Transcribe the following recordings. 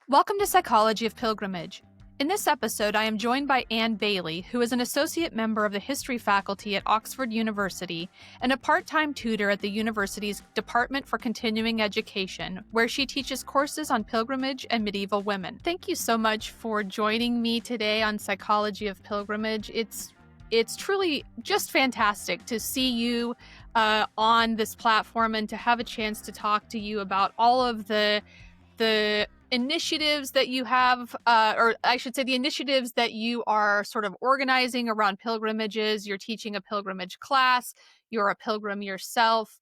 Welcome to Psychology of Pilgrimage. In this episode, I am joined by Anne Bailey, who is an associate member of the history faculty at Oxford University and a part-time tutor at the university's Department for Continuing Education, where she teaches courses on pilgrimage and medieval women. Thank you so much for joining me today on Psychology of Pilgrimage. It's truly just fantastic to see you on this platform and to have a chance to talk to you about all of the initiatives that you have, or I should say the initiatives that you are sort of organizing around pilgrimages. You're teaching a pilgrimage class. You're a pilgrim yourself.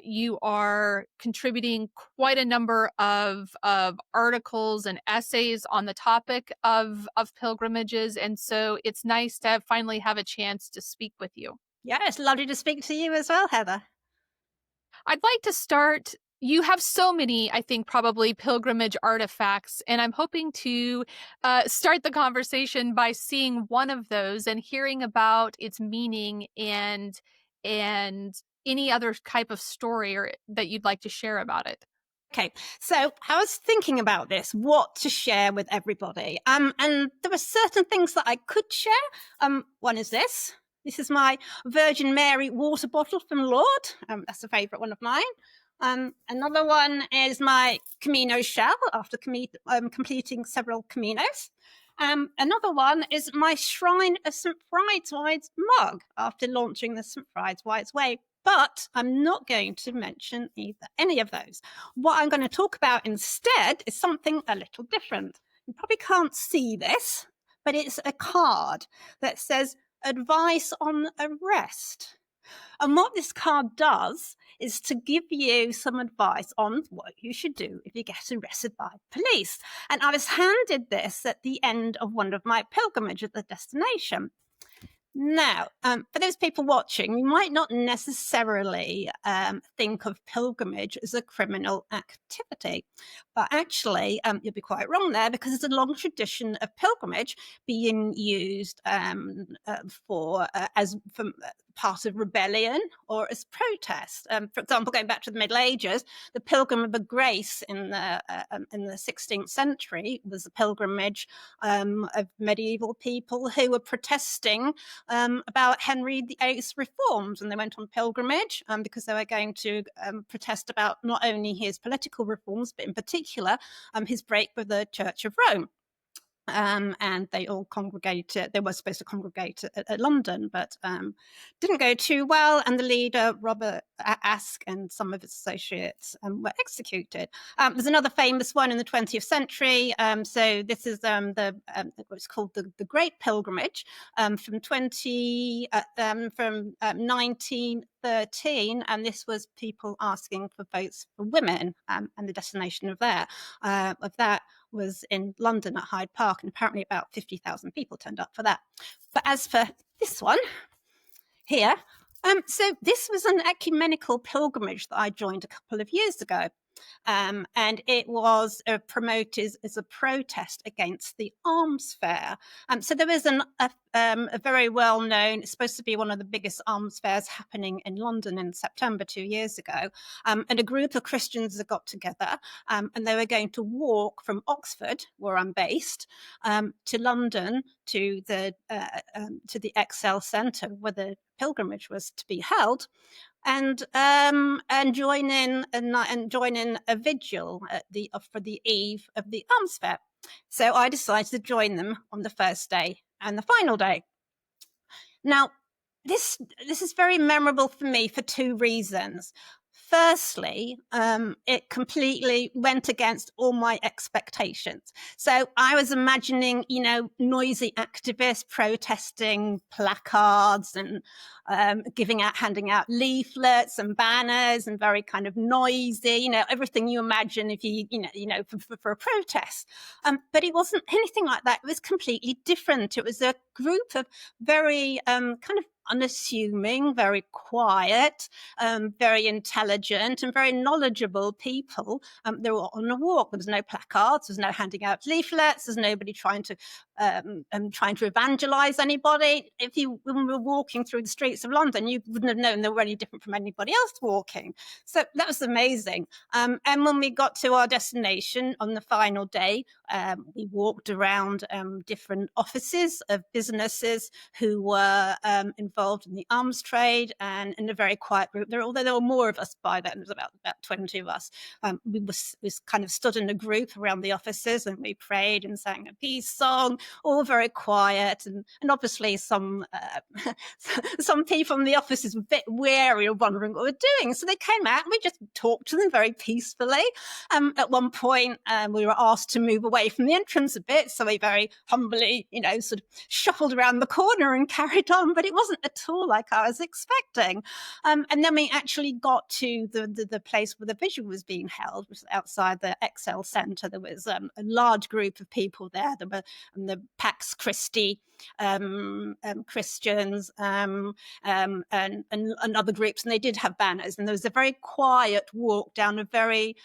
You are contributing quite a number of articles and essays on the topic of pilgrimages. And so it's nice to finally have a chance to speak with you. Yeah, it's lovely to speak to you as well, Heather. I'd like to start. You have so many, I think, probably pilgrimage artifacts, and I'm hoping to start the conversation by seeing one of those and hearing about its meaning and any other type of story that you'd like to share about it. Okay, so I was thinking about this, what to share with everybody. And there were certain things that I could share. One is this. This is my Virgin Mary water bottle from Lord. That's a favourite one of mine. Another one is my Camino shell after completing several Caminos. Another one is my Shrine of St. Frideswide's mug after launching the St. Frideswide's Way. But I'm not going to mention any of those. What I'm going to talk about instead is something a little different. You probably can't see this, but it's a card that says advice on arrest. And what this card does is to give you some advice on what you should do if you get arrested by police. And I was handed this at the end of one of my pilgrimages at the destination. Now, for those people watching, you might not necessarily think of pilgrimage as a criminal activity, but actually you'll be quite wrong there, because there's a long tradition of pilgrimage being used for part of rebellion or as protest. For example, going back to the Middle Ages, the Pilgrim of Grace in the 16th century was a pilgrimage of medieval people who were protesting about Henry VIII's reforms, and they went on pilgrimage because they were going to protest about not only his political reforms, but in particular his break with the Church of Rome. And they all congregated. They were supposed to congregate at London, but didn't go too well. And the leader, Robert Aske, and some of his associates were executed. There's another famous one in the 20th century. So this is what's called the Great Pilgrimage from 1913, and this was people asking for votes for women, and the destination of that was in London at Hyde Park, and apparently about 50,000 people turned up for that. But as for this one here, so this was an ecumenical pilgrimage that I joined a couple of years ago. And it was promoted as a protest against the arms fair. So there was a very well-known, it's supposed to be one of the biggest arms fairs happening in London in September 2 years ago. And a group of Christians had got together and they were going to walk from Oxford, where I'm based, to London to the Excel Centre where the pilgrimage was to be held. And join in a vigil for the eve of the arms fair. So I decided to join them on the first day and the final day. Now, this is very memorable for me for two reasons. Firstly, it completely went against all my expectations. So I was imagining, noisy activists protesting placards and handing out leaflets and banners, and very kind of noisy, everything you imagine if for a protest. But it wasn't anything like that. It was completely different. It was a group of very kind of unassuming, very quiet, very intelligent and very knowledgeable people. They were on a walk. There was no placards, there's no handing out leaflets, there's nobody trying to evangelize anybody. When we were walking through the streets of London, you wouldn't have known they were any different from anybody else walking. So that was amazing. And when we got to our destination on the final day, we walked around different offices of businesses who were involved in the arms trade, and in a very quiet group. Although there were more of us by then, there was about 20 of us. We kind of stood in a group around the offices, and we prayed and sang a peace song, all very quiet. And obviously some people in the offices were a bit wary of wondering what we were doing. So they came out and we just talked to them very peacefully. At one point, we were asked to move away from the entrance a bit. So we very humbly, sort of shuffled around the corner and carried on. But it wasn't at all like I was expecting. And then we actually got to the place where the vigil was being held, which was outside the XL Centre. There was a large group of people there. There were the Pax Christi Christians and other groups, and they did have banners. And there was a very quiet walk down a very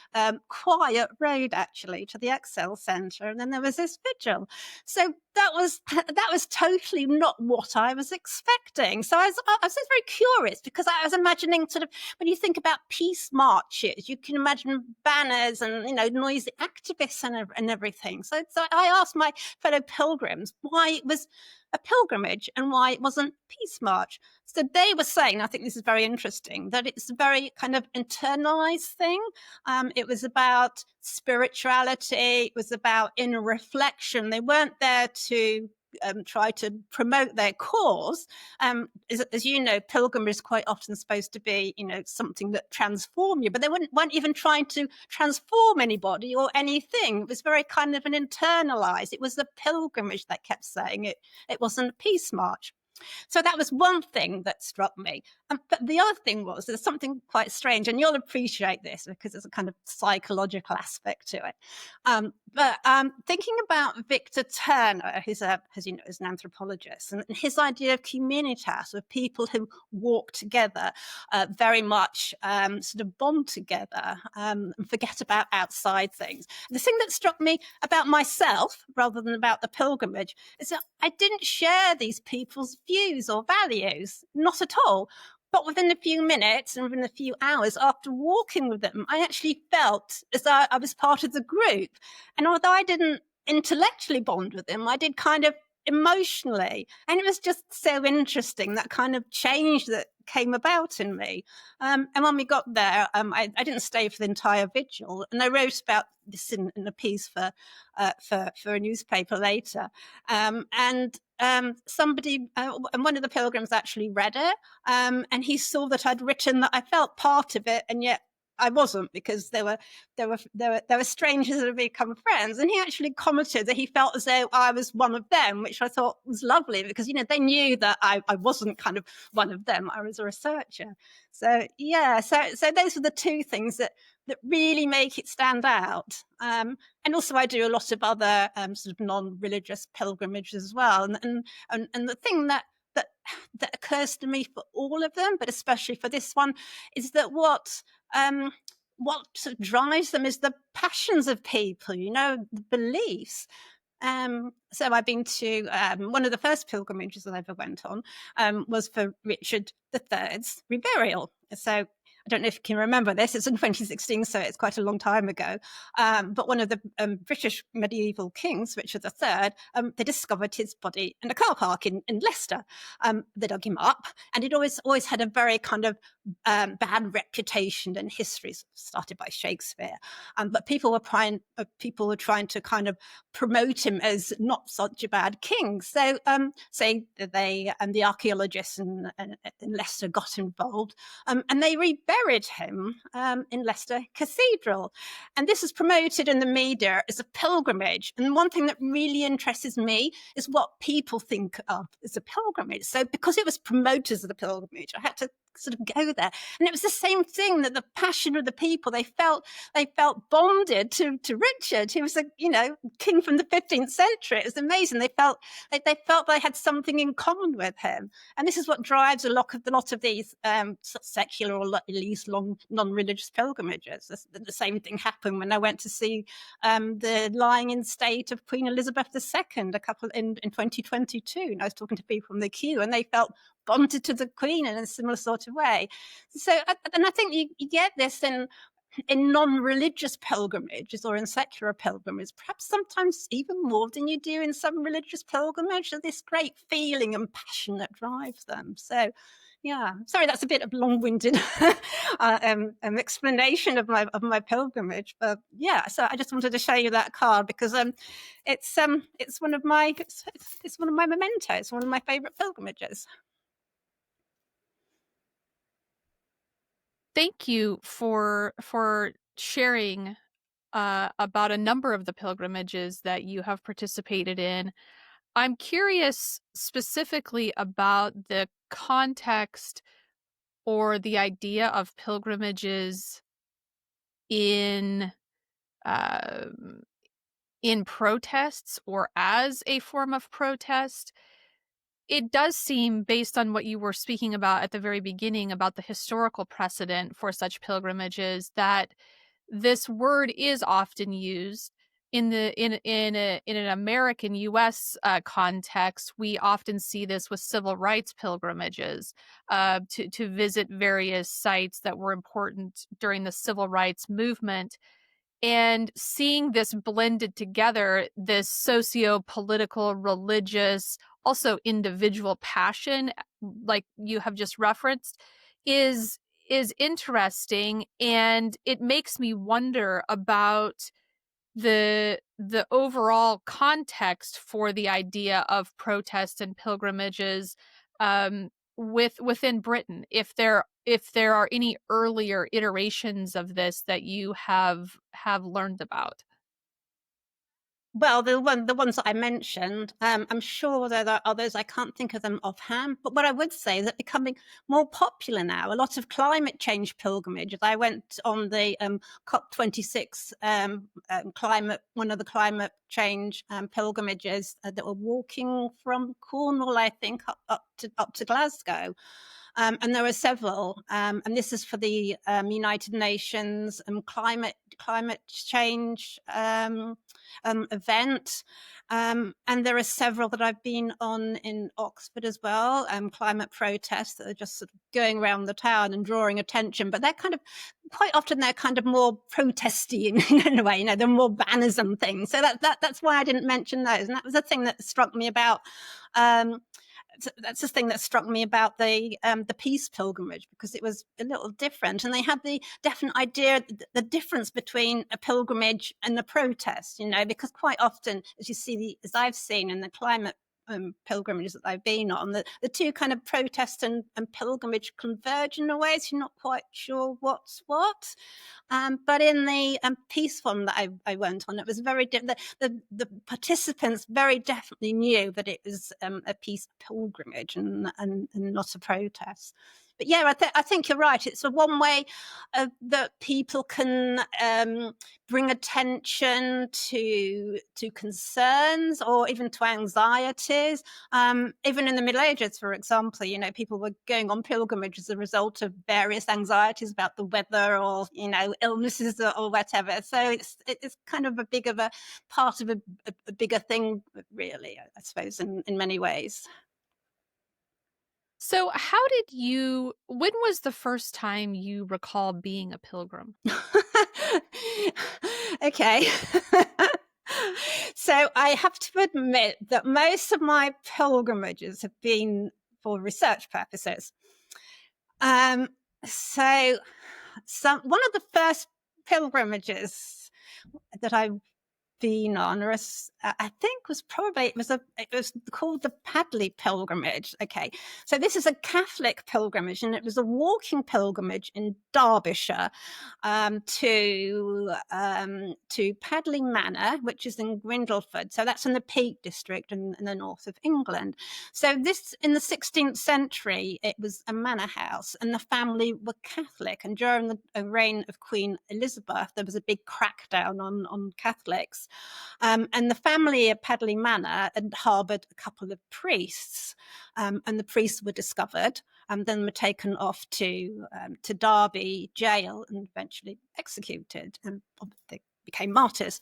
quiet road, actually, to the XL Centre. And then there was this vigil. So that was totally not what I was expecting. So I was just very curious, because I was imagining sort of, when you think about peace marches, you can imagine banners and noisy activists and everything. So I asked my fellow pilgrims why it was a pilgrimage and why it wasn't peace march. So they were saying, I think this is very interesting, that it's a very kind of internalized thing. It was about spirituality. It was about inner reflection. They weren't there to try to promote their cause. As you know, pilgrimage is quite often supposed to be, something that transform you, but they weren't even trying to transform anybody or anything. It was very kind of an internalized. It was the pilgrimage that kept saying it. It wasn't a peace march. So that was one thing that struck me. But the other thing was, there's something quite strange, and you'll appreciate this because there's a kind of psychological aspect to it. But thinking about Victor Turner, who's as you know, is an anthropologist, and his idea of communitas, of people who walk together, very much sort of bond together and forget about outside things. The thing that struck me about myself, rather than about the pilgrimage, is that I didn't share these people's views or values, not at all. But within a few minutes and within a few hours after walking with them, I actually felt as though I was part of the group. And although I didn't intellectually bond with them, I did kind of emotionally. And it was just so interesting, that kind of change that came about in me. And when we got there, I didn't stay for the entire vigil, and I wrote about this in a piece for a newspaper later. And somebody, and one of the pilgrims actually read it, and he saw that I'd written that I felt part of it, and yet I wasn't, because there were strangers that had become friends. And he actually commented that he felt as though I was one of them, which I thought was lovely, because they knew that I wasn't kind of one of them. I was a researcher. So yeah, so those are the two things that really make it stand out. And also I do a lot of other sort of non-religious pilgrimages as well. And the thing that occurs to me for all of them, but especially for this one, is that what sort of drives them is the passions of people, the beliefs. So I've been to one of the first pilgrimages that I ever went on was for Richard III's reburial. So I don't know if you can remember this. It's in 2016, so it's quite a long time ago. But one of the British medieval kings, Richard III, they discovered his body in a car park in Leicester. They dug him up, and it always had a very kind of bad reputation in history, started by Shakespeare. But people were trying to kind of promote him as not such a bad king. So the archaeologists in Leicester got involved, and they reburied him in Leicester Cathedral. And this is promoted in the media as a pilgrimage. And one thing that really interests me is what people think of as a pilgrimage. So because it was promoted as a pilgrimage, I had to sort of go there. And it was the same thing, that the passion of the people, they felt bonded to Richard, who was a king from the 15th century. It was amazing. They felt they had something in common with him. And this is what drives a lot of these secular or at least long non-religious pilgrimages. The same thing happened when I went to see the lying in state of Queen Elizabeth II in 2022. And I was talking to people from the queue, and they felt bonded to the Queen in a similar sort of way. So, and I think you get this in non-religious pilgrimages or in secular pilgrimages, perhaps sometimes even more than you do in some religious pilgrimage, this great feeling and passion that drives them. So, yeah, sorry, that's a bit of long-winded explanation of my pilgrimage, but yeah. So I just wanted to show you that card because it's one of my mementos, one of my favourite pilgrimages. Thank you for sharing about a number of the pilgrimages that you have participated in. I'm curious specifically about the context or the idea of pilgrimages in protests or as a form of protest. It does seem, based on what you were speaking about at the very beginning about the historical precedent for such pilgrimages, that this word is often used in an American U.S. Context. We often see this with civil rights pilgrimages to visit various sites that were important during the civil rights movement. And seeing this blended together, this socio-political, religious, also individual passion, like you have just referenced, is interesting, and it makes me wonder about the overall context for the idea of protest and pilgrimages within Britain. If there are any earlier iterations of this that you have learned about. Well, the ones that I mentioned, I'm sure there are others. I can't think of them offhand. But what I would say is that becoming more popular now. A lot of climate change pilgrimages. I went on the COP26 one of the climate change pilgrimages that were walking from Cornwall, I think, up to Glasgow. And there are several, and this is for the United Nations climate change event. And there are several that I've been on in Oxford as well, climate protests that are just sort of going around the town and drawing attention. But they're quite often more protesty in a way, they're more banners and things. So that's why I didn't mention those. And that was the thing that struck me about that's the thing that struck me about the peace pilgrimage, because it was a little different, and they had the definite idea, the difference between a pilgrimage and a protest, because quite often, as I've seen in the climate pilgrimages that I've been on, the two kind of protest and pilgrimage converge in a way, so you're not quite sure what's what. But in the peace one that I went on, it was very different. The participants very definitely knew that it was a peace pilgrimage and not a protest. But yeah, I think you're right. It's one way that people can bring attention to concerns or even to anxieties. Even in the Middle Ages, for example, people were going on pilgrimage as a result of various anxieties about the weather or illnesses or whatever. So it's kind of a part of a bigger thing, really, I suppose, in many ways. So when was the first time you recall being a pilgrim? Okay. So I have to admit that most of my pilgrimages have been for research purposes. So one of the first pilgrimages that I been on, or I think it was called the Padley pilgrimage. Okay, so this is a Catholic pilgrimage, and it was a walking pilgrimage in Derbyshire, to Padley Manor, which is in Grindleford. So that's in the Peak District in the north of England. So this, in the 16th century, it was a manor house, and the family were Catholic. And during the reign of Queen Elizabeth, there was a big crackdown on Catholics. And the family at Padley Manor had harboured a couple of priests, and the priests were discovered and then were taken off to Derby jail and eventually executed. And they became martyrs.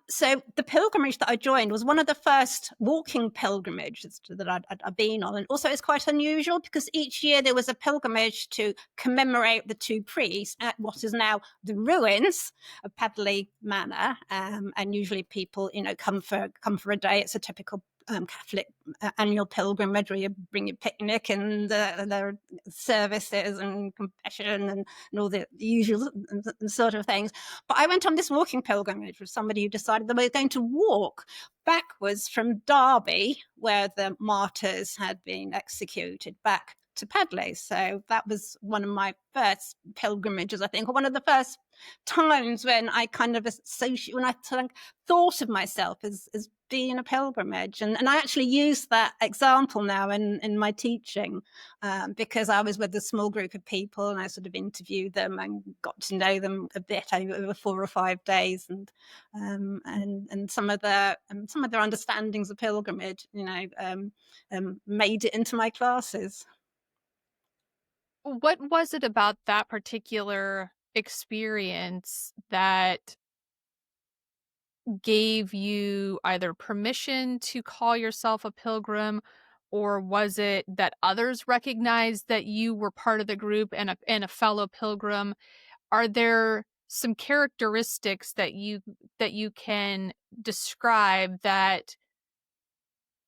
So the pilgrimage that I joined was one of the first walking pilgrimages that I'd been on. And also it's quite unusual because each year there was a pilgrimage to commemorate the two priests at what is now the ruins of Padley Manor. And usually people, come for a day. It's a typical Catholic annual pilgrimage where you bring your picnic and there are services and confession and all the usual sort of things. But I went on this walking pilgrimage with somebody who decided that we were going to walk backwards from Derby, where the martyrs had been executed, back to Padley. So that was one of my first pilgrimages, I think, or one of the first times when I kind of thought of myself as being a pilgrimage. And I actually use that example now in my teaching, because I was with a small group of people and I sort of interviewed them and got to know them a bit over 4 or 5 days, and some of their understandings of pilgrimage, made it into my classes. What was it about that particular experience that gave you either permission to call yourself a pilgrim, or was it that others recognized that you were part of the group and a fellow pilgrim? Are there some characteristics that you can describe that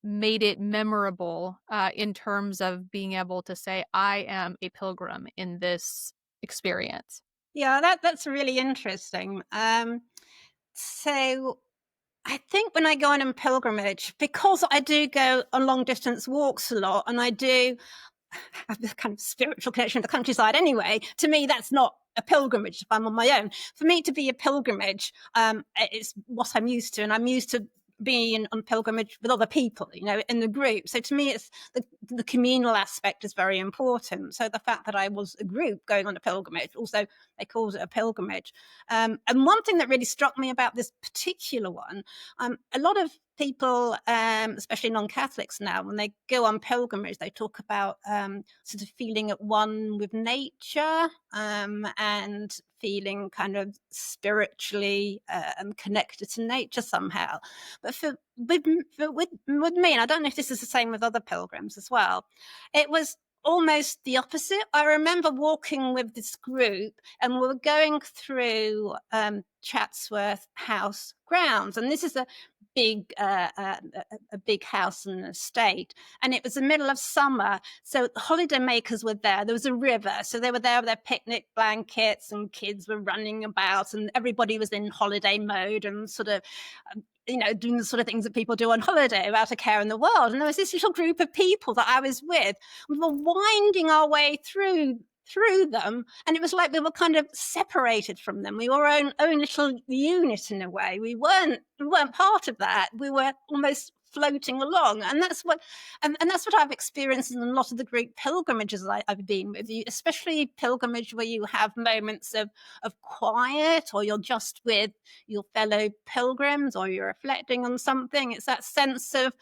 made it memorable in terms of being able to say, I am a pilgrim in this experience? Yeah, that's really interesting. So I think when I go on a pilgrimage, because I do go on long distance walks a lot, and I do have this kind of spiritual connection with the countryside anyway, to me that's not a pilgrimage if I'm on my own. For me to be a pilgrimage, it's what I'm used to, and I'm used to being on pilgrimage with other people, in the group. So to me, it's the communal aspect is very important. So the fact that I was a group going on a pilgrimage, also they called it a pilgrimage. And one thing that really struck me about this particular one, a lot of people, especially non-Catholics now, when they go on pilgrimage, they talk about sort of feeling at one with nature, and feeling kind of spiritually connected to nature somehow. But with me, and I don't know if this is the same with other pilgrims as well, it was almost the opposite. I remember walking with this group and we were going through Chatsworth House grounds, and this is a big house and estate, and it was the middle of summer, so holiday makers were there. There was a river, so they were there with their picnic blankets, and kids were running about, and everybody was in holiday mode and sort of doing the sort of things that people do on holiday without a care in the world. And there was this little group of people that I was with. We were winding our way through them, and it was like we were kind of separated from them. We were our own little unit in a way. We weren't part of that. We were almost floating along, and that's what I've experienced in a lot of the group pilgrimages I've been with, you, especially pilgrimage where you have moments of quiet, or you're just with your fellow pilgrims, or you're reflecting on something. It's that sense of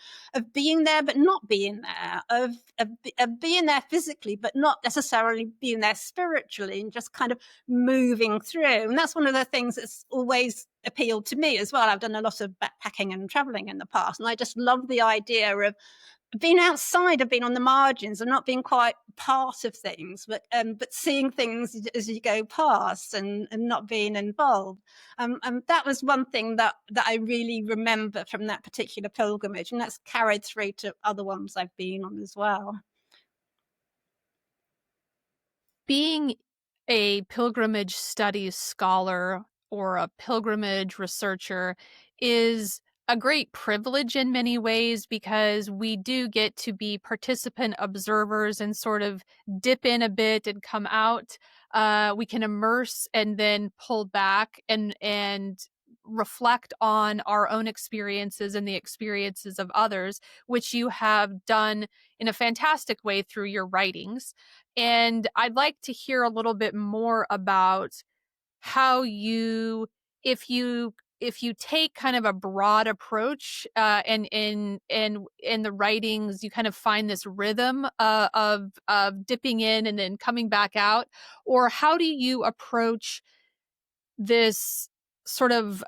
being there but not being there, of being there physically but not necessarily being there spiritually, and just kind of moving through. And that's one of the things that's always appealed to me as well. I've done a lot of backpacking and traveling in the past, and I just love the idea of being outside, of being on the margins, and not being quite part of things, but seeing things as you go past, and not being involved. And that was one thing that I really remember from that particular pilgrimage, and that's carried through to other ones I've been on as well. Being a pilgrimage studies scholar or a pilgrimage researcher, is a great privilege in many ways, because we do get to be participant observers and sort of dip in a bit and come out. We can immerse and then pull back and reflect on our own experiences and the experiences of others, which you have done in a fantastic way through your writings. And I'd like to hear a little bit more about how you, if you take kind of a broad approach, and in the writings you kind of find this rhythm of dipping in and then coming back out, or how do you approach this sort of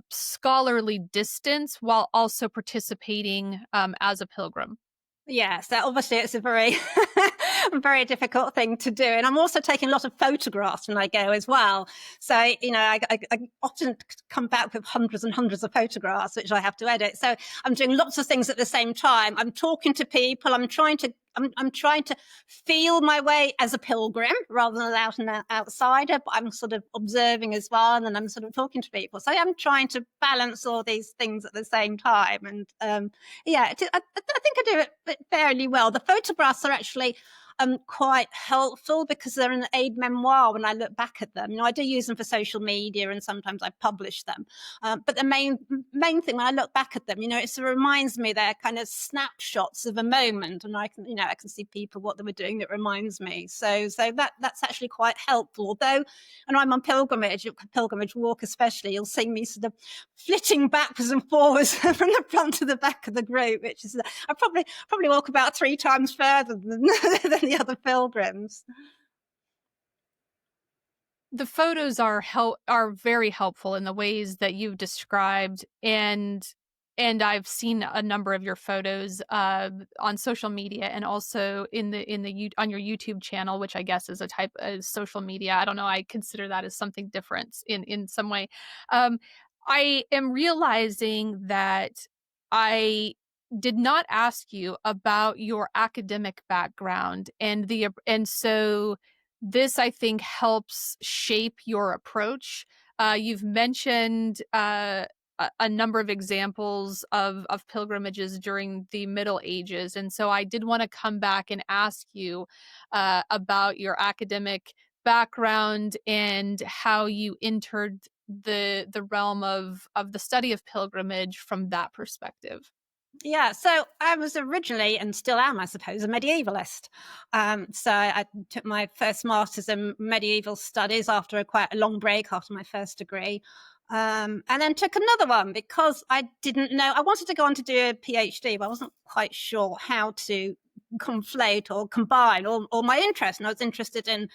scholarly distance while also participating as a pilgrim? Yes, that obviously it's a very, very difficult thing to do. And I'm also taking a lot of photographs when I go as well. So, you know, I often come back with hundreds and hundreds of photographs, which I have to edit. So I'm doing lots of things at the same time. I'm talking to people. I'm trying to feel my way as a pilgrim rather than out and outsider, but I'm sort of observing as well, and then I'm sort of talking to people. So I'm trying to balance all these things at the same time. And I think I do it fairly well. The photographs are actually quite helpful because they're an aid memoir when I look back at them. You know, I do use them for social media and sometimes I publish them. But the main thing when I look back at them, you know, it reminds me they're kind of snapshots of a moment, and I can see people what they were doing that reminds me. So that's actually quite helpful. Although, and I'm on pilgrimage walk especially, you'll see me sort of flitting backwards and forwards from the front to the back of the group, which is I probably walk about 3 times further than the other pilgrims. The photos are very helpful in the ways that you've described, and I've seen a number of your photos on social media, and also on your YouTube channel, which I guess is a type of social media. I don't know. I consider that as something different in some way. I am realizing that I did not ask you about your academic background, and so this, I think, helps shape your approach. You've mentioned a number of examples of pilgrimages during the Middle Ages, and so I did want to come back and ask you about your academic background and how you entered the realm of the study of pilgrimage from that perspective. Yeah, so I was originally, and still am, I suppose, a medievalist. So I took my first master's in medieval studies after quite a long break after my first degree. And then took another one because I didn't know. I wanted to go on to do a PhD, but I wasn't quite sure how to conflate or combine all my interests. And I was interested in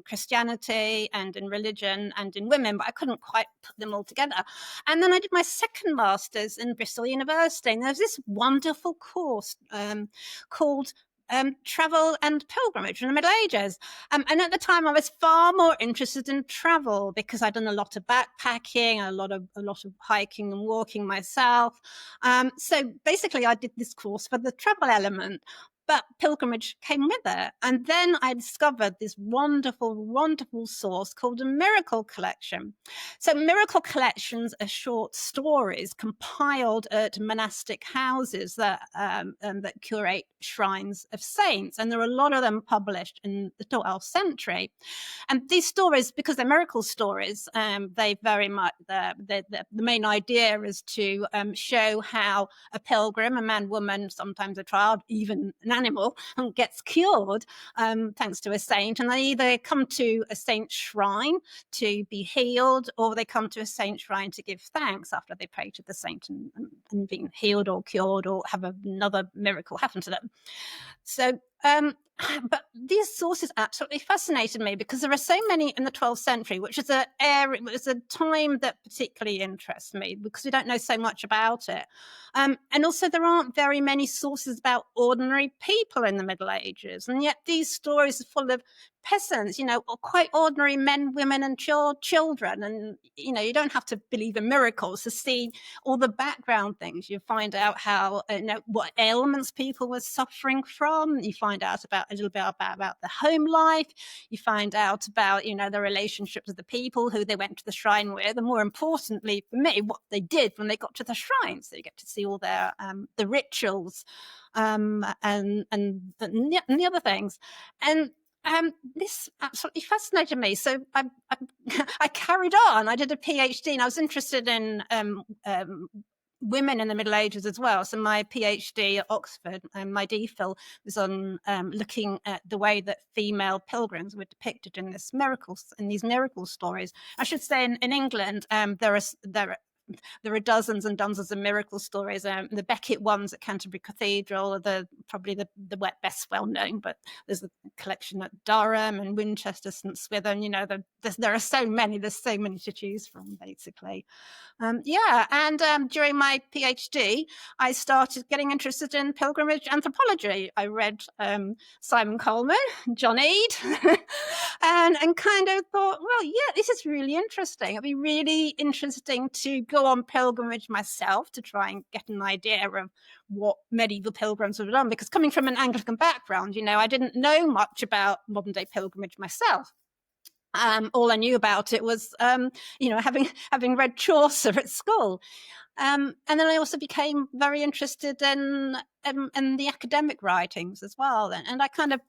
Christianity and in religion and in women, but I couldn't quite put them all together. And then I did my second master's in Bristol University, and there's this wonderful course called travel and pilgrimage in the Middle Ages. And at the time, I was far more interested in travel because I'd done a lot of backpacking, a lot of hiking and walking myself. So basically, I did this course for the travel element. But pilgrimage came with it. And then I discovered this wonderful, wonderful source called a miracle collection. So miracle collections are short stories compiled at monastic houses that curate shrines of saints. And there are a lot of them published in the 12th century. And these stories, because they're miracle stories, they very much, the main idea is to show how a pilgrim, a man, woman, sometimes a child, even an animal, gets cured thanks to a saint. And they either come to a saint's shrine to be healed, or they come to a saint's shrine to give thanks after they pray to the saint and being healed or cured or have another miracle happen to them. So, but these sources absolutely fascinated me because there are so many in the 12th century, which is a time that particularly interests me because we don't know so much about it. And also there aren't very many sources about ordinary people in the Middle Ages. And yet these stories are full of peasants, or quite ordinary men, women, and children. And, you don't have to believe in miracles to see all the background things. You find out how, what ailments people were suffering from. You find out about a little bit about the home life. You find out about, the relationships of the people who they went to the shrine with. And more importantly for me, what they did when they got to the shrine. So you get to see all their, the rituals, and the other things. And this absolutely fascinated me. So I carried on. I did a PhD, and I was interested in women in the Middle Ages as well. So my PhD at Oxford, my DPhil, was on looking at the way that female pilgrims were depicted in these miracle stories. I should say in England, there are dozens and dozens of miracle stories. The Becket ones at Canterbury Cathedral are probably the best well known, but there's a collection at Durham and Winchester, St Swithin. There are so many. There's so many to choose from, basically. And during my PhD, I started getting interested in pilgrimage anthropology. I read Simon Coleman, John Eade, and kind of thought, well, yeah, this is really interesting. It'd be really interesting to go on pilgrimage myself to try and get an idea of what medieval pilgrims would have done. Because coming from an Anglican background, I didn't know much about modern day pilgrimage myself. All I knew about it was, having read Chaucer at school. And then I also became very interested in the academic writings as well. And I kind of,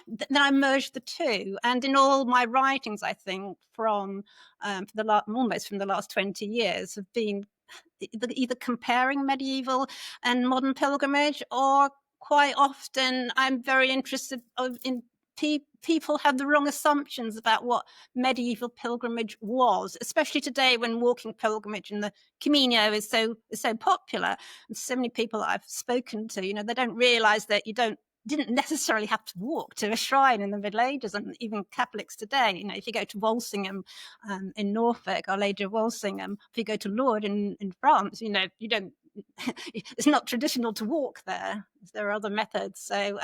then I merged the two. And in all my writings, I think, almost from the last 20 years, have been either comparing medieval and modern pilgrimage, or quite often I'm very interested in people have the wrong assumptions about what medieval pilgrimage was, especially today when walking pilgrimage and the communal is so popular. And so many people I've spoken to, they don't realize that you didn't necessarily have to walk to a shrine in the Middle Ages, and even Catholics today. If you go to Walsingham in Norfolk, Our Lady of Walsingham, if you go to Lourdes in France, you don't. It's not traditional to walk there. There are other methods. So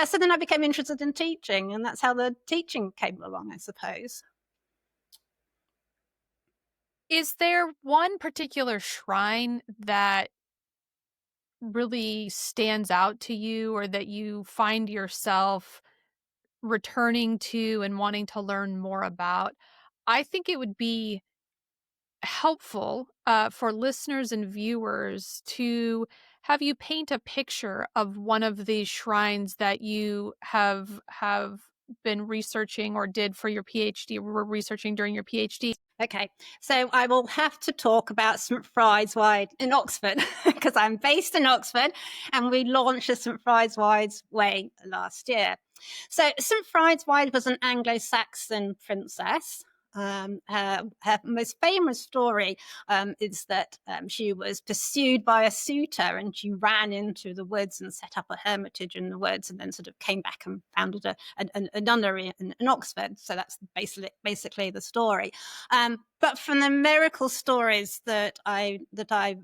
so then I became interested in teaching, and that's how the teaching came along, I suppose. Is there one particular shrine that really stands out to you, or that you find yourself returning to and wanting to learn more about? I think it would be helpful for listeners and viewers to have you paint a picture of one of these shrines that you have been researching or did for your PhD, or were researching during your PhD. Okay, so I will have to talk about St Frideswide in Oxford, because I'm based in Oxford, and we launched the St Frideswide Way last year. So St Frideswide was an Anglo-Saxon princess. Her most famous story is that she was pursued by a suitor, and she ran into the woods and set up a hermitage in the woods, and then sort of came back and founded a nunnery in Oxford. So that's basically the story. But from the miracle stories that I've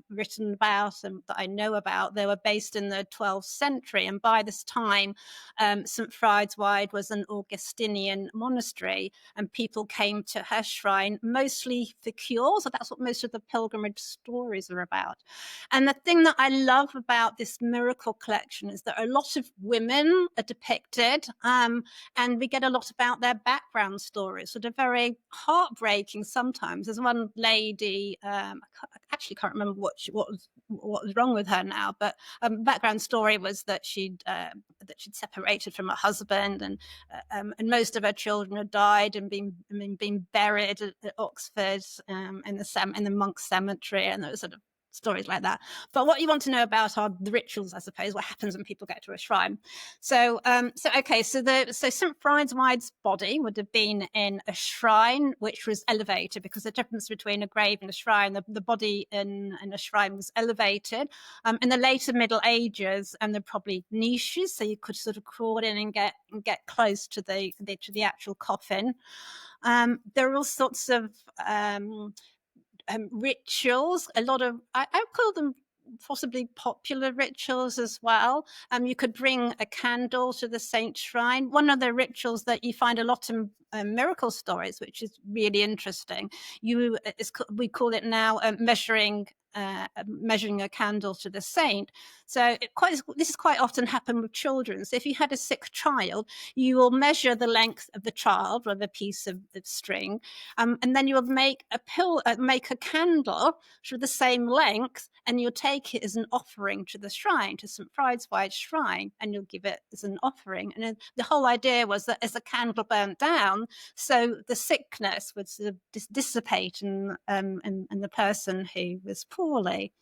written about and that I know about, they were based in the 12th century. And by this time, St Frideswide was an Augustinian monastery, and people came to her shrine mostly for cures. So that's what most of the pilgrimage stories are about. And the thing that I love about this miracle collection is that a lot of women are depicted, and we get a lot about their background stories, sort of very heartbreaking sometimes. There's one lady, I actually can't remember what was wrong with her now, but background story was that she'd separated from her husband, and most of her children had died and been buried at Oxford in the monks' cemetery, and there was sort of stories like that. But what you want to know about are the rituals, I suppose, what happens when people get to a shrine. So St Frideswide's body would have been in a shrine which was elevated, because the difference between a grave and a shrine, the body in a shrine was elevated. In the later Middle Ages, and there are probably niches, so you could sort of crawl in and get close to the actual coffin. There are all sorts of rituals, a lot of, I call them possibly popular rituals as well. You could bring a candle to the saint shrine. One of the rituals that you find a lot in miracle stories, which is really interesting, we call it now measuring a candle to the saint. So this is quite often happen with children. So if you had a sick child, you will measure the length of the child with a piece of string, and then you will make a candle to the same length, and you'll take it as an offering to the shrine, to St. Frideswide shrine, and you'll give it as an offering. And the whole idea was that as the candle burnt down, so the sickness would sort of dissipate in the person who was poorly.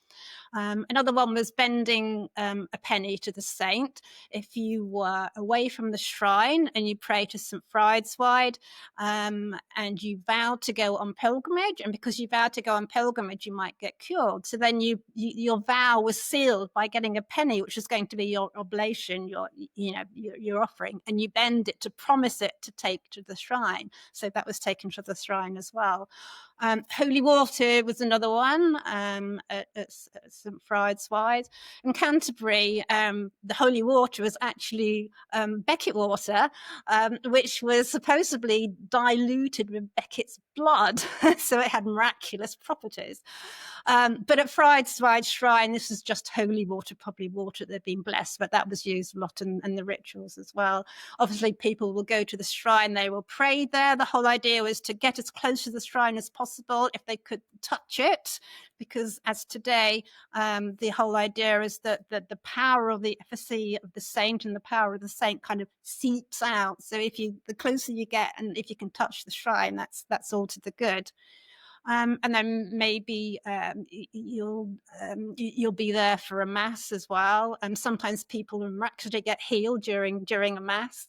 Another one was bending a penny to the saint. If you were away from the shrine and you pray to St. Frideswide, and you vowed to go on pilgrimage, and because you vowed to go on pilgrimage, you might get cured. So then your vow was sealed by getting a penny, which is going to be your oblation, your offering, and you bend it to promise it to take to the shrine. So that was taken to the shrine as well. Holy water was another one at St. Frideswide. In Canterbury, the holy water was actually Becket water, which was supposedly diluted with Becket's blood, so it had miraculous properties. But at Frideswide Shrine, this was just holy water, probably water that had been blessed, but that was used a lot in the rituals as well. Obviously, people will go to the shrine, they will pray there. The whole idea was to get as close to the shrine as possible if they could touch it, because as today, the whole idea is that the power of the efficacy of the saint and the power of the saint kind of seeps out. So the closer you get, and if you can touch the shrine, that's all to the good. And then maybe you'll be there for a mass as well. And sometimes people miraculously get healed during a mass.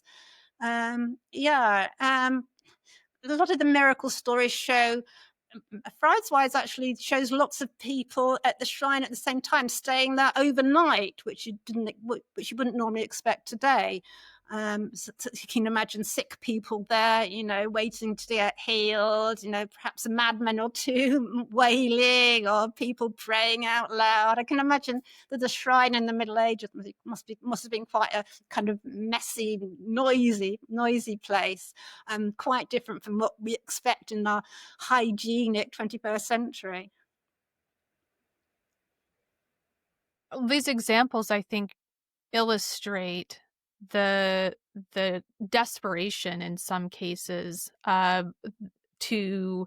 A lot of the miracle stories show. Frideswide actually shows lots of people at the shrine at the same time, staying there overnight, which you wouldn't normally expect today. So you can imagine sick people there, waiting to get healed, perhaps a madman or two wailing, or people praying out loud. I can imagine that the shrine in the Middle Ages must have been quite a kind of messy, noisy place, quite different from what we expect in our hygienic 21st century. These examples, I think, illustrate the desperation in some cases to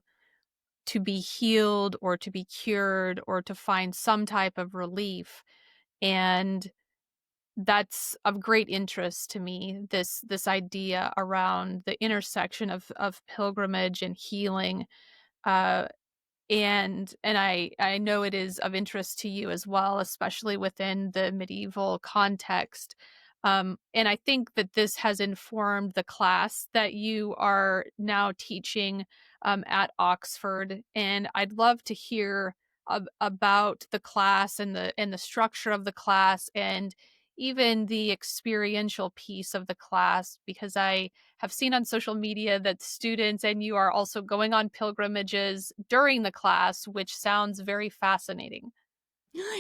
be healed or to be cured or to find some type of relief, and that's of great interest to me, this idea around the intersection of pilgrimage and healing. And I know it is of interest to you as well, especially within the medieval context. And I think that this has informed the class that you are now teaching at Oxford. And I'd love to hear about the class and the structure of the class, and even the experiential piece of the class, because I have seen on social media that students and you are also going on pilgrimages during the class, which sounds very fascinating.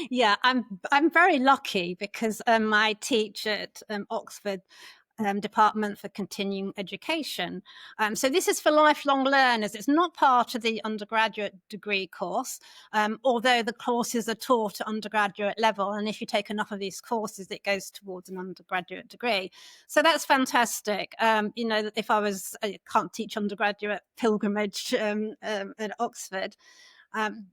Yeah, I'm very lucky because I teach at Oxford Department for Continuing Education. So this is for lifelong learners. It's not part of the undergraduate degree course, although the courses are taught at undergraduate level. And if you take enough of these courses, it goes towards an undergraduate degree. So that's fantastic. If I can't teach undergraduate pilgrimage at Oxford.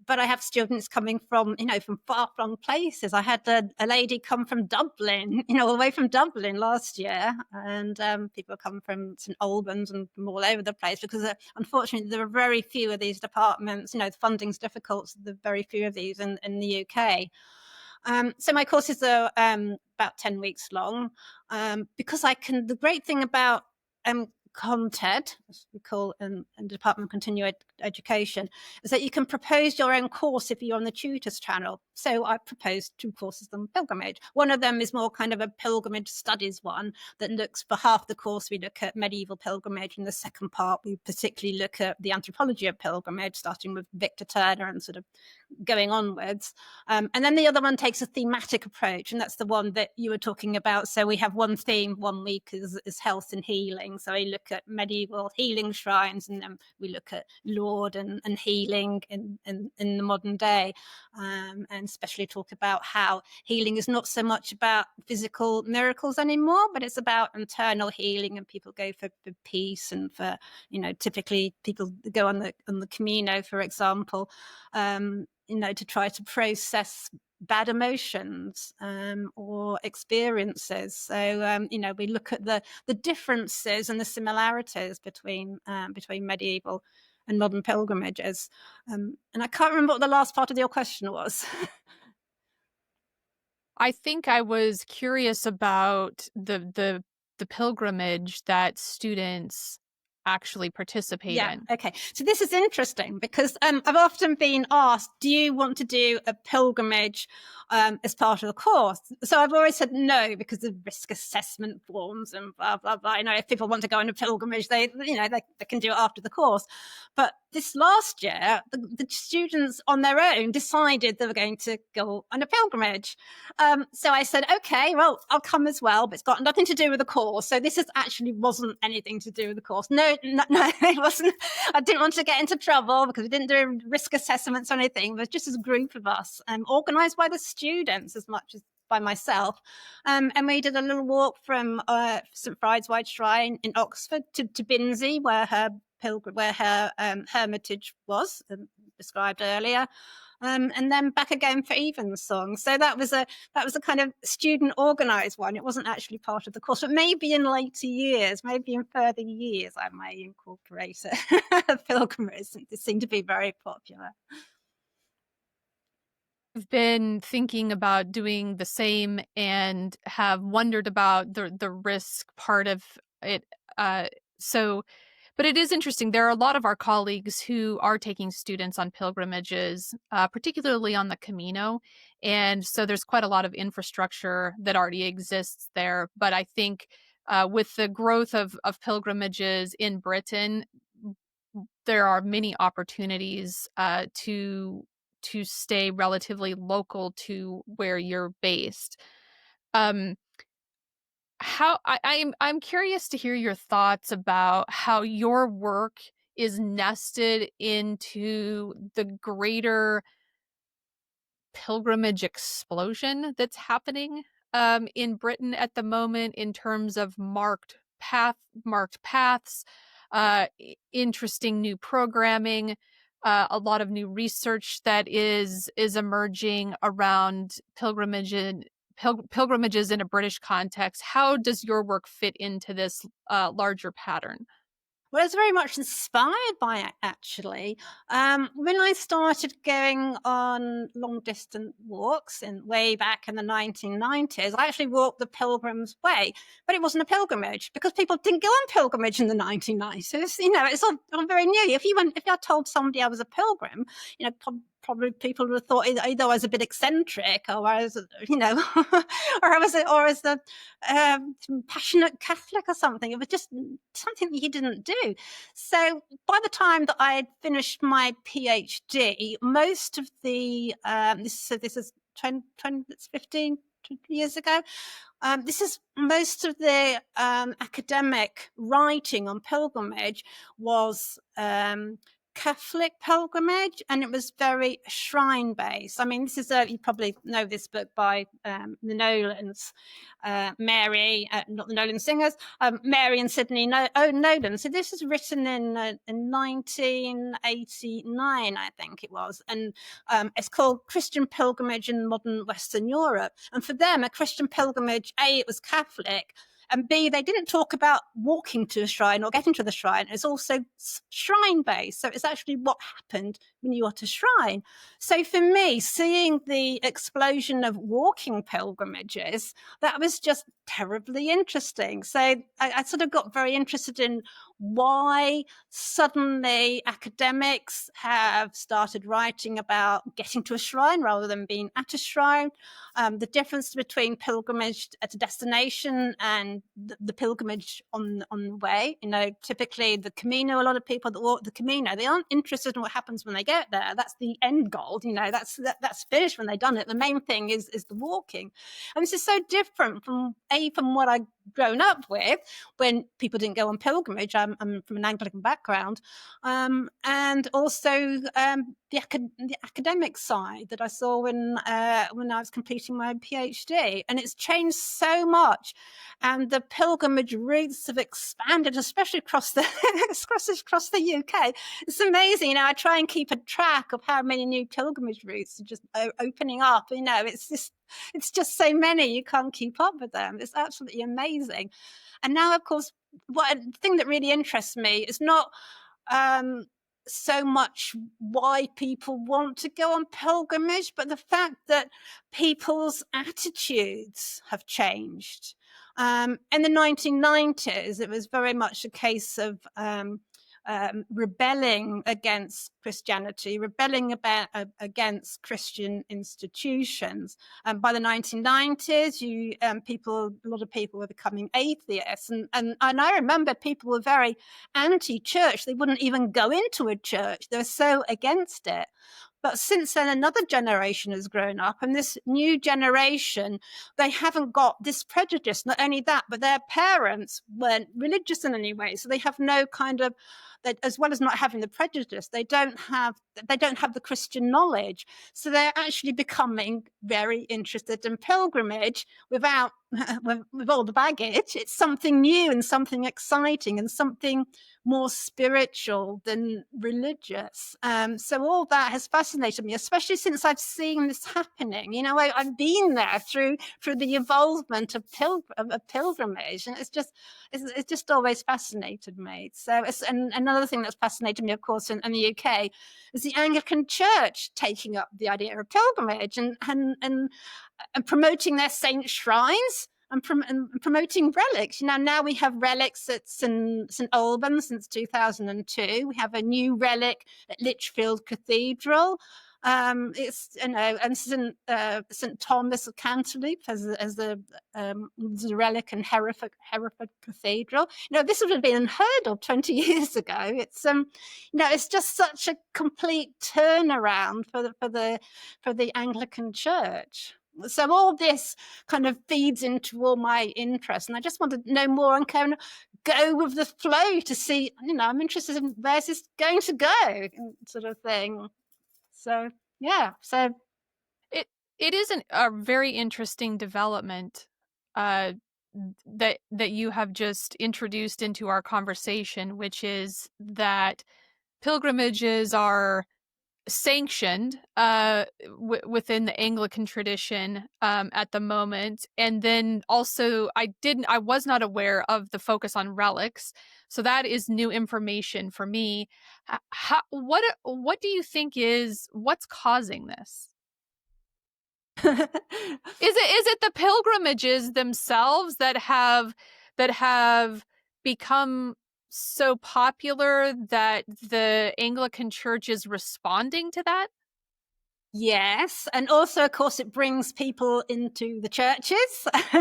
But I have students coming from far-flung places. I had a lady come from Dublin, away from Dublin last year, and people come from St Albans and from all over the place, because unfortunately there are very few of these departments. The funding's difficult, so there are very few of these in the UK. So my courses are about 10 weeks long, because the great thing about ConTED, as we call in the Department of Continuing Education, is that you can propose your own course if you're on the tutors channel. So I proposed 2 courses on pilgrimage. One of them is more kind of a pilgrimage studies one that looks, for half the course, we look at medieval pilgrimage. And the second part, we particularly look at the anthropology of pilgrimage, starting with Victor Turner and sort of going onwards. And then the other one takes a thematic approach, and that's the one that you were talking about. So we have one theme one week is health and healing. So I look at medieval healing shrines, and then we look at Lord and healing in the modern day, and especially talk about how healing is not so much about physical miracles anymore, but it's about internal healing, and people go for peace and for, typically people go on the Camino, for example, to try to process bad emotions or experiences. So we look at the differences and the similarities between medieval and modern pilgrimages. And I can't remember what the last part of your question was. I think I was curious about the pilgrimage that students actually participate in. Okay. So this is interesting because I've often been asked, do you want to do a pilgrimage as part of the course? So I've always said no, because of risk assessment forms and blah, blah, blah. If people want to go on a pilgrimage, they can do it after the course. But this last year, the students on their own decided they were going to go on a pilgrimage. So I said, okay, well, I'll come as well, but it's got nothing to do with the course. So this actually wasn't anything to do with the course. No, it wasn't. I didn't want to get into trouble because we didn't do risk assessments or anything. It was just as a group of us, organised by the students as much as by myself. And we did a little walk from St Frideswide Shrine in Oxford to Binsey, where her hermitage was described earlier. And then back again for Evensong. So that was a kind of student organised one. It wasn't actually part of the course, but maybe in later years, maybe in further years, I may incorporate a pilgrimage. It seemed to be very popular. I've been thinking about doing the same and have wondered about the risk part of it. But it is interesting. There are a lot of our colleagues who are taking students on pilgrimages, particularly on the Camino. And so there's quite a lot of infrastructure that already exists there. But I think with the growth of pilgrimages in Britain, there are many opportunities to stay relatively local to where you're based. I'm curious to hear your thoughts about how your work is nested into the greater pilgrimage explosion that's happening in Britain at the moment, in terms of marked paths, interesting new programming, a lot of new research that is emerging around pilgrimages in a British context. How does your work fit into this larger pattern? Well, it's very much inspired by it, actually. When I started going on long distance walks way back in the 1990s, I actually walked the Pilgrim's Way, but it wasn't a pilgrimage because people didn't go on pilgrimage in the 1990s. It's all very new. If I told somebody I was a pilgrim, probably people would have thought either I was a bit eccentric, or I was, or as a passionate Catholic or something. It was just something that you didn't do. So by the time that I had finished my PhD, most of the this is 15 years ago. This is most of the academic writing on pilgrimage was Catholic pilgrimage, and it was very shrine based. I mean, this is you probably know this book by the Nolans, Mary, not the Nolan singers, Mary and Sidney Nolan. So this was written in 1989, I think it was, and it's called Christian Pilgrimage in Modern Western Europe. And for them, a Christian pilgrimage, it was Catholic. And B, they didn't talk about walking to a shrine or getting to the shrine. It's also shrine based. So it's actually what happened when you got a shrine. So for me, seeing the explosion of walking pilgrimages, that was just terribly interesting. So I sort of got very interested in why suddenly academics have started writing about getting to a shrine rather than being at a shrine, the difference between pilgrimage at a destination and the pilgrimage on the way. You know, typically the Camino, a lot of people that walk the Camino, they aren't interested in what happens when they get there. That's the end goal. You know, that's finished when they've done it. The main thing is the walking. And this is so different from what I'd grown up with when people didn't go on pilgrimage. I'm from an Anglican background, and also the academic side that I saw when I was completing my PhD, and it's changed so much, and the pilgrimage routes have expanded, especially across the UK. It's amazing. You know, I try and keep a track of how many new pilgrimage routes are just opening up. You know, it's just so many, you can't keep up with them. It's absolutely amazing. And now, of course, the thing that really interests me is not so much why people want to go on pilgrimage, but the fact that people's attitudes have changed. In the 1990s, it was very much a case of rebelling against Christianity, rebelling against Christian institutions. By the 1990s, a lot of people were becoming atheists, and I remember people were very anti-church. They wouldn't even go into a church. They were so against it. But since then, another generation has grown up, and this new generation, they haven't got this prejudice. Not only that, but their parents weren't religious in any way, so they have no kind of, that, as well as not having the prejudice, they don't have the Christian knowledge. So they're actually becoming very interested in pilgrimage without with all the baggage. It's something new and something exciting and something more spiritual than religious. So all that has fascinated me, especially since I've seen this happening. You know, I've been there through the evolvement of pilgrimage, and it's just always fascinated me. So and another thing that's fascinated me, of course, in the UK, is the Anglican Church taking up the idea of pilgrimage and promoting their saint shrines and promoting relics. You know, now we have relics at St Albans since 2002. We have a new relic at Lichfield Cathedral. It's, you know, and St Thomas of Cantilupe as a relic in Hereford Cathedral. You know, this would have been unheard of 20 years ago. It's you know, it's just such a complete turnaround for the Anglican Church. So all this kind of feeds into all my interests, and I just want to know more and kind of go with the flow to see, you know, I'm interested in where's this going to go, sort of thing. So yeah, so it is a very interesting development that you have just introduced into our conversation, which is that pilgrimages are sanctioned within the Anglican tradition at the moment. And then also I was not aware of the focus on relics, so that is new information for me. What do you think what's causing this? Is it the pilgrimages themselves that have become so popular that the Anglican Church is responding to that? Yes, and also, of course, it brings people into the churches,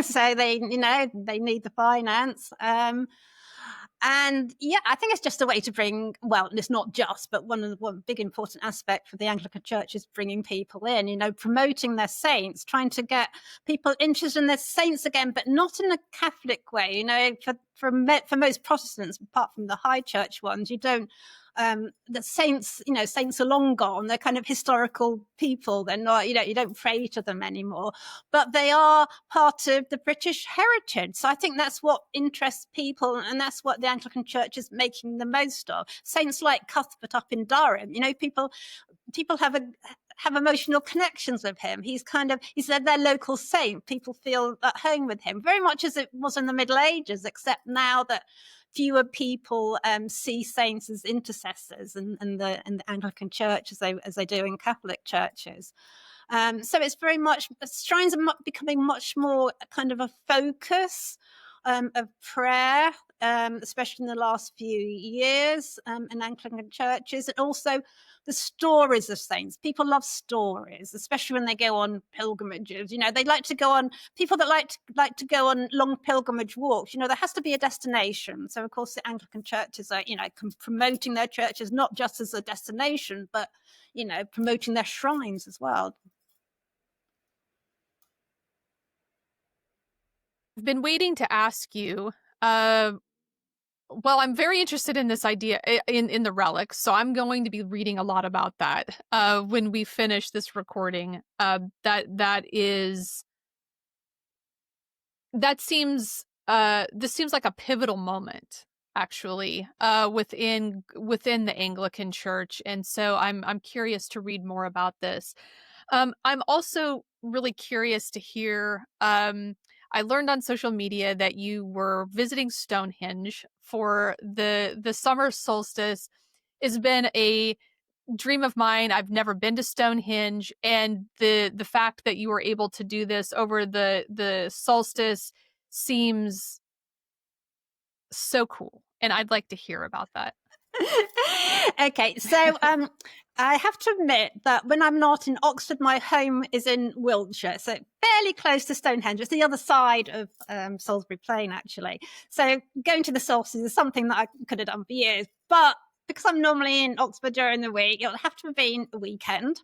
so they need the finance. And yeah, I think it's just a way to bring, well, it's not just, but one big important aspect for the Anglican Church is bringing people in, you know, promoting their saints, trying to get people interested in their saints again, but not in a Catholic way. You know, for most Protestants, apart from the high church ones, you don't, the saints, you know, saints are long gone. They're kind of historical people. They're not, you know, you don't pray to them anymore, but they are part of the British heritage. So I think that's what interests people, and that's what the Anglican Church is making the most of. Saints like Cuthbert up in Durham, you know, people have have emotional connections with him. He's their local saint. People feel at home with him, very much as it was in the Middle Ages, except now that fewer people see saints as intercessors in the Anglican Church as they do in Catholic churches. So it's very much, shrines are becoming much more kind of a focus of prayer, especially in the last few years in Anglican churches, and also the stories of saints. People love stories, especially when they go on pilgrimages. They like to go on, people that like to go on long pilgrimage walks. There has to be a destination. So, of course, the Anglican churches are, promoting their churches not just as a destination, but, promoting their shrines as well. I've been waiting to ask you, well, I'm very interested in this idea in the relics, so I'm going to be reading a lot about that when we finish this recording. This seems like a pivotal moment, actually, within the Anglican Church, and so I'm curious to read more about this. I'm also really curious to hear. I learned on social media that you were visiting Stonehenge for the summer solstice. It's been a dream of mine. I've never been to Stonehenge, and the fact that you were able to do this over the solstice seems so cool, and I'd like to hear about that. Okay, so I have to admit that when I'm not in Oxford, my home is in Wiltshire, so fairly close to Stonehenge. It's the other side of Salisbury Plain, actually. So going to the solstice is something that I could have done for years, but because I'm normally in Oxford during the week, it'll have to have been a weekend.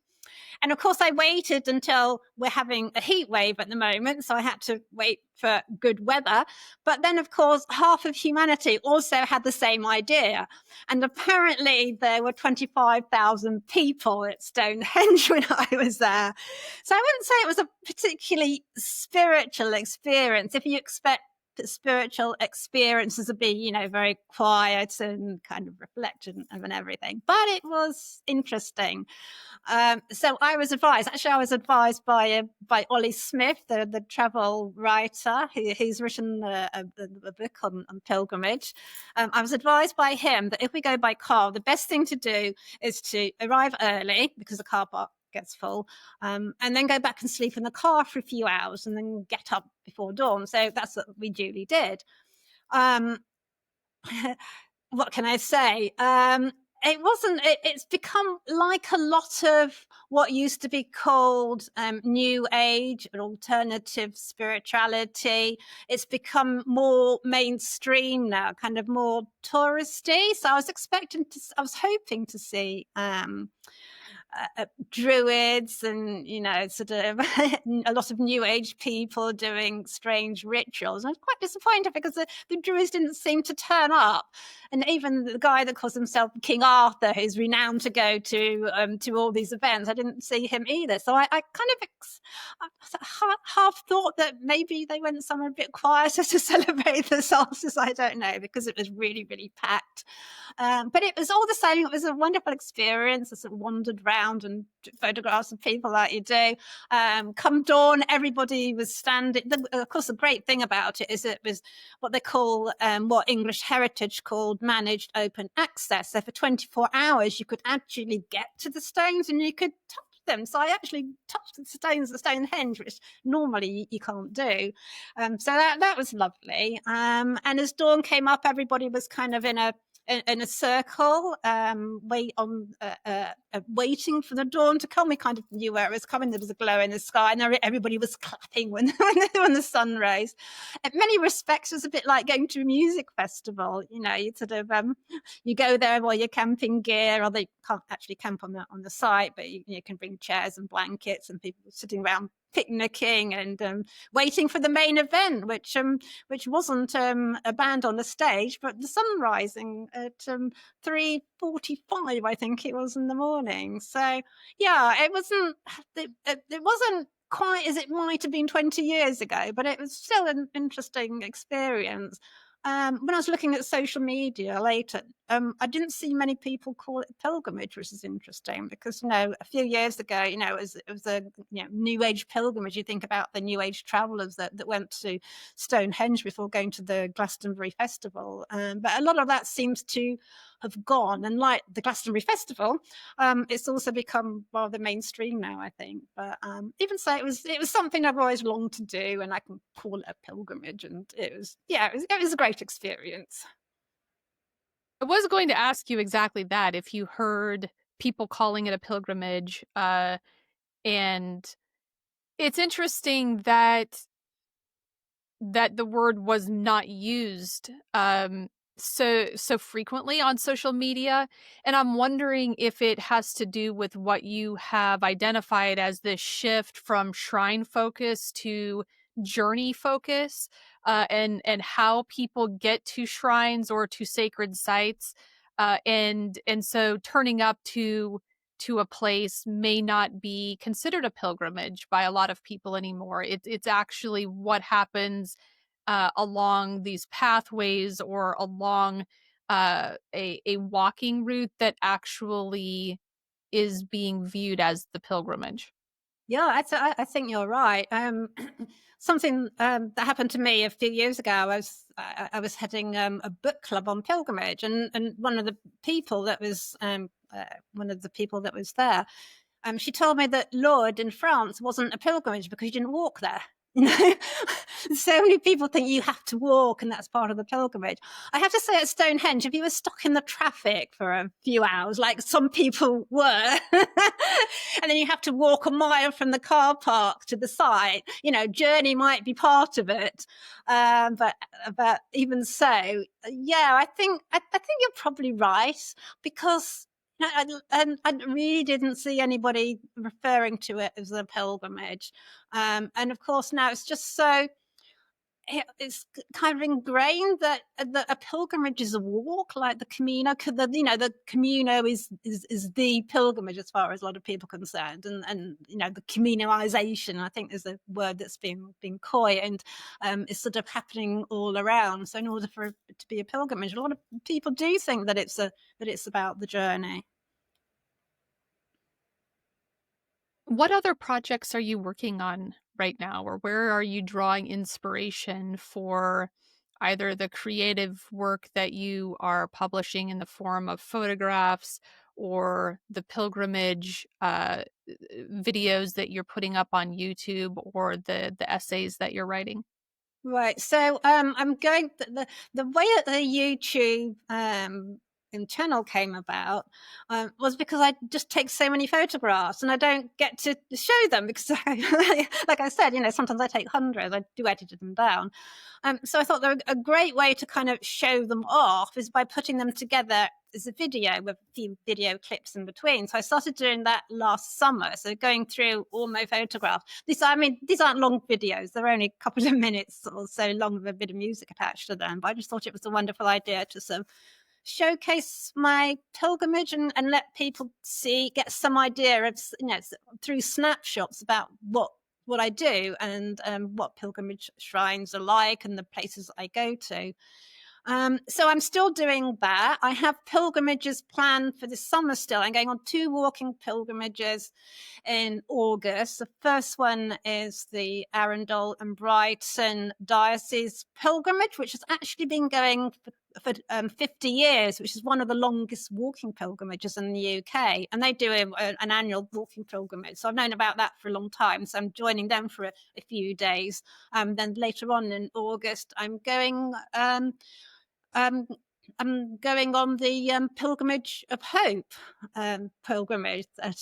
And of course, I waited until we're having a heat wave at the moment, so I had to wait for good weather. But then, of course, half of humanity also had the same idea. And apparently there were 25,000 people at Stonehenge when I was there. So I wouldn't say it was a particularly spiritual experience. If you expect spiritual experiences to be, very quiet and kind of reflective and everything. But it was interesting. So I was advised by Ollie Smith, the travel writer, who's written a book on pilgrimage. I was advised by him that if we go by car, the best thing to do is to arrive early because the car park gets full, and then go back and sleep in the car for a few hours and then get up before dawn. So that's what we duly did. What can I say? It's become like a lot of what used to be called New Age and alternative spirituality. It's become more mainstream now, kind of more touristy. So I was hoping to see druids and sort of a lot of New Age people doing strange rituals. I was quite disappointed because the druids didn't seem to turn up, and even the guy that calls himself King Arthur, who's renowned to go to all these events, I didn't see him either. So I kind of half thought that maybe they went somewhere a bit quieter to celebrate the solstice. I don't know, because it was really, really packed. But it was all the same. It was a wonderful experience. I sort of wandered around and took photographs of people like you do. Come dawn, everybody was standing. Of course, the great thing about it is it was what they call, what English Heritage called managed open access. So for 24 hours, you could actually get to the stones and you could touch them. So I actually touched the stones at Stonehenge, which normally you can't do. So that was lovely. And as dawn came up, everybody was kind of in a circle, waiting for the dawn to come. We kind of knew where it was coming. There was a glow in the sky, and everybody was clapping when the sun rose. In many respects, it was a bit like going to a music festival. You sort of you go there while you're camping gear, or they can't actually camp on the site, but you can bring chairs and blankets, and people sitting around picnicking and waiting for the main event, which wasn't a band on the stage, but the sun rising at 3:45, I think it was, in the morning. So yeah, it wasn't quite as it might have been 20 years ago, but it was still an interesting experience. When I was looking at social media later I didn't see many people call it pilgrimage, which is interesting because, a few years ago, it was a New Age pilgrimage. You think about the New Age travelers that went to Stonehenge before going to the Glastonbury Festival. But a lot of that seems to have gone. And like the Glastonbury Festival, it's also become rather mainstream now, I think. But even so, it was something I've always longed to do, and I can call it a pilgrimage. And it was a great experience. I was going to ask you exactly that, if you heard people calling it a pilgrimage. And it's interesting that the word was not used so frequently on social media, and I'm wondering if it has to do with what you have identified as this shift from shrine focus to journey focus, and how people get to shrines or to sacred sites, and so turning up to a place may not be considered a pilgrimage by a lot of people anymore. It's actually what happens along these pathways or along a walking route that actually is being viewed as the pilgrimage. Yeah, I think you're right. Something that happened to me a few years ago. I was heading a book club on pilgrimage, and one of the people that was there, she told me that Lourdes in France wasn't a pilgrimage because you didn't walk there. So many people think you have to walk, and that's part of the pilgrimage. I have to say, at Stonehenge, if you were stuck in the traffic for a few hours, like some people were, and then you have to walk a mile from the car park to the site, journey might be part of it. But even so, yeah, I think you're probably right, because I really didn't see anybody referring to it as a pilgrimage. And of course, now it's just so it's kind of ingrained that a pilgrimage is a walk, like the Camino. The Camino is the pilgrimage as far as a lot of people are concerned, and the communalization, I think, is a word that's been coined. Is sort of happening all around. So in order for it to be a pilgrimage, a lot of people do think that it's about the journey. What other projects are you working on right now, or where are you drawing inspiration for either the creative work that you are publishing in the form of photographs or the pilgrimage videos that you're putting up on YouTube, or the essays that you're writing? Right. So I'm going the way that the YouTube channel came about was because I just take so many photographs and I don't get to show them because, like I said, sometimes I take hundreds. I do edit them down. So I thought a great way to kind of show them off is by putting them together as a video with a few video clips in between. So I started doing that last summer. So going through all my photographs. These aren't long videos. They're only a couple of minutes or so long with a bit of music attached to them. But I just thought it was a wonderful idea to sort of showcase my pilgrimage and let people get some idea of, through snapshots about what I do and what pilgrimage shrines are like and the places I go to. So I'm still doing that. I have pilgrimages planned for this summer still. I'm going on 2 walking pilgrimages in August. The first one is the Arundel and Brighton Diocese pilgrimage, which has actually been going for 50 years, which is one of the longest walking pilgrimages in the UK. And they do an annual walking pilgrimage. So I've known about that for a long time. So I'm joining them for a few days. Then later on in August, I'm going on the Pilgrimage of Hope pilgrimage that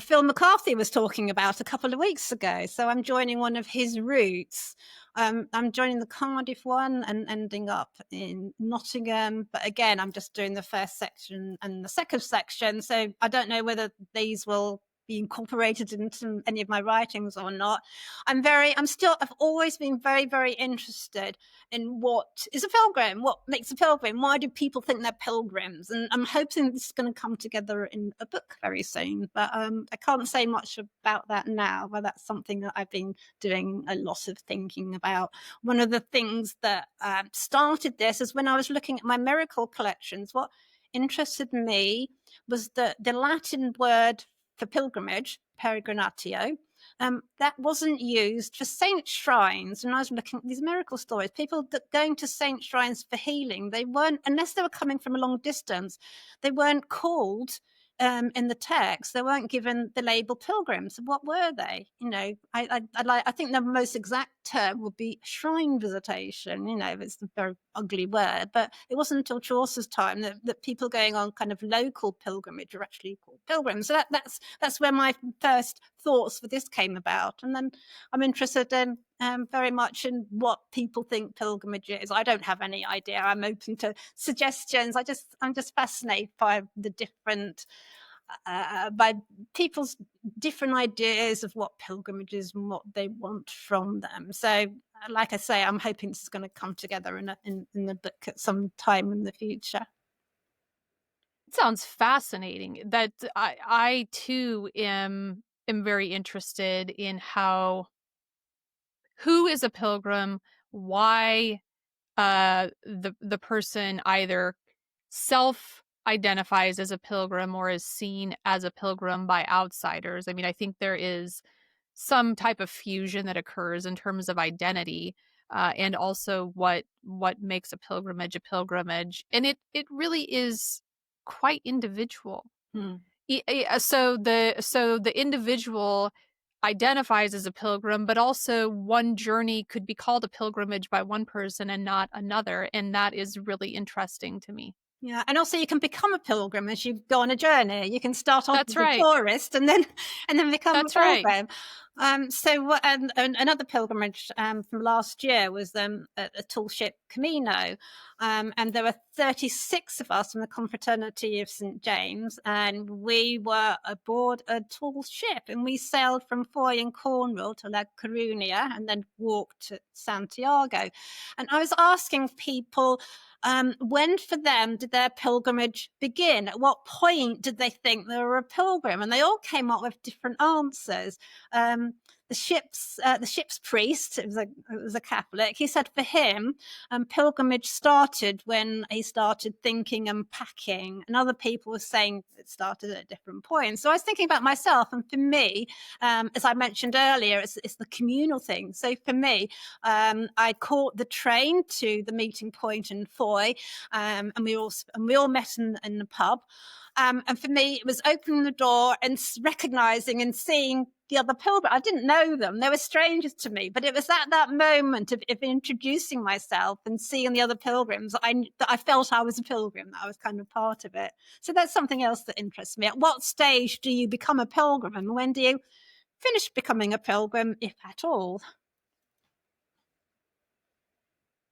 Phil McCarthy was talking about a couple of weeks ago. So I'm joining one of his routes. I'm joining the Cardiff one and ending up in Nottingham. But again, I'm just doing the first section and the second section. So I don't know whether these will be incorporated into any of my writings or not. I've always been very, very interested in what is a pilgrim, what makes a pilgrim, why do people think they're pilgrims? And I'm hoping this is going to come together in a book very soon, but I can't say much about that now, but that's something that I've been doing a lot of thinking about. One of the things that started this is when I was looking at my miracle collections. What interested me was the Latin word for pilgrimage, peregrinatio, that wasn't used for saint shrines. And I was looking at these miracle stories, people that going to saint shrines for healing, they weren't, unless they were coming from a long distance, they weren't called in the text. They weren't given the label pilgrims. What were they? You know, I think the most exact term would be shrine visitation. You know, it's a very ugly word, but it wasn't until Chaucer's time that people going on kind of local pilgrimage are actually called pilgrims. So that's where my first thoughts for this came about. And then I'm interested in very much in what people think pilgrimage is. I don't have any idea. I'm open to suggestions. I'm just fascinated by the different by people's different ideas of what pilgrimage is and what they want from them. So, like I say, I'm hoping this is going to come together in the book at some time in the future. It sounds fascinating. That I too am very interested in who is a pilgrim, why the person either self identifies as a pilgrim or is seen as a pilgrim by outsiders. I mean, I think there is some type of fusion that occurs in terms of identity, and also what makes a pilgrimage, and it really is quite individual. Hmm. So the individual identifies as a pilgrim, but also one journey could be called a pilgrimage by one person and not another, and that is really interesting to me. Yeah, and also you can become a pilgrim as you go on a journey. You can start off That's as a right. tourist and then become a That's right. pilgrim. And another pilgrimage from last year was a tall ship Camino, and there were 36 of us from the Confraternity of St James, and we were aboard a tall ship, and we sailed from Foy in Cornwall to La Coruña, and then walked to Santiago. And I was asking people, when for them did their pilgrimage begin? At what point did they think they were a pilgrim? And they all came up with different answers. The ship's priest, it was a Catholic. He said for him, pilgrimage started when he started thinking and packing, and other people were saying it started at different points. So I was thinking about myself, and for me, as I mentioned earlier, it's the communal thing. So for me, I caught the train to the meeting point in Foy, and we all met in the pub. And for me, it was opening the door and recognizing and seeing the other pilgrim. I didn't know them. They were strangers to me, but it was at that moment of introducing myself and seeing the other pilgrims that I felt I was a pilgrim, that I was kind of part of it. So that's something else that interests me. At what stage do you become a pilgrim, and when do you finish becoming a pilgrim, if at all?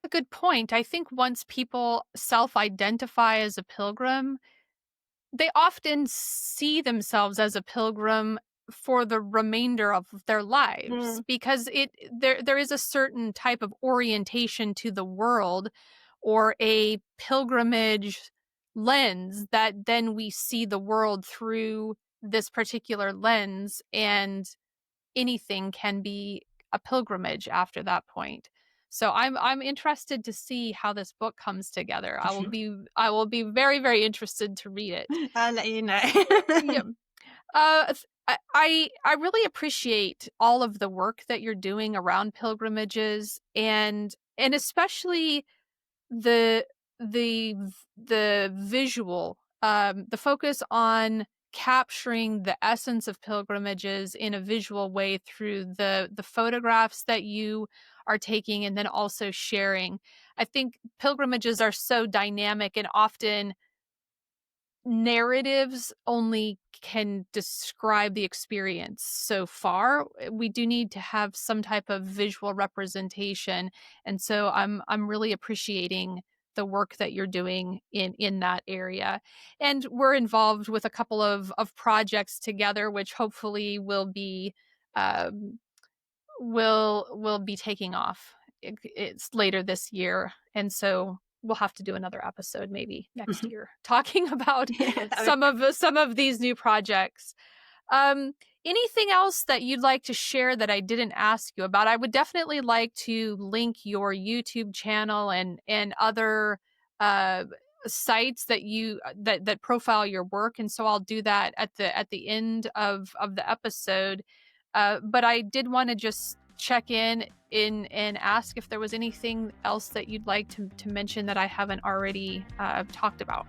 A good point. I think once people self-identify as a pilgrim, they often see themselves as a pilgrim for the remainder of their lives, Mm. because there is a certain type of orientation to the world, or a pilgrimage lens, that then we see the world through this particular lens, and anything can be a pilgrimage after that point. So I'm interested to see how this book comes together. I will be very, very interested to read it. I'll let you know. Yeah. I really appreciate all of the work that you're doing around pilgrimages, and especially the the visual, the focus on capturing the essence of pilgrimages in a visual way through the photographs that you are taking, and then also sharing. I think pilgrimages are so dynamic, and often narratives only can describe the experience so far. We do need to have some type of visual representation, and so I'm really appreciating the work that you're doing in that area. And we're involved with a couple of projects together, which hopefully will be um, will be taking off. It's later this year, and so we'll have to do another episode maybe next year talking about some of these new projects. Anything else that you'd like to share that I didn't ask you about? I would definitely like to link your YouTube channel and other sites that you that profile your work, and so I'll do that at the end of the episode. But I did want to just check in and ask if there was anything else that you'd like to mention that I haven't already talked about.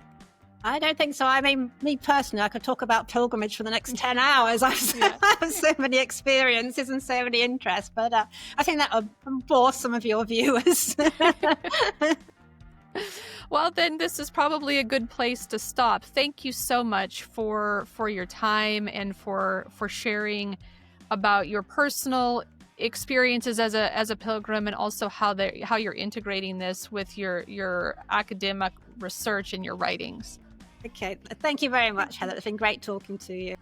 I don't think so. I mean, me personally, I could talk about pilgrimage for the next 10 hours. I have so many experiences and so many interests, but I think that will bore some of your viewers. Well, then this is probably a good place to stop. Thank you so much for your time and for sharing about your personal experiences as a pilgrim, and also how you're integrating this with your academic research and your writings. Okay, thank you very much, Heather. It's been great talking to you.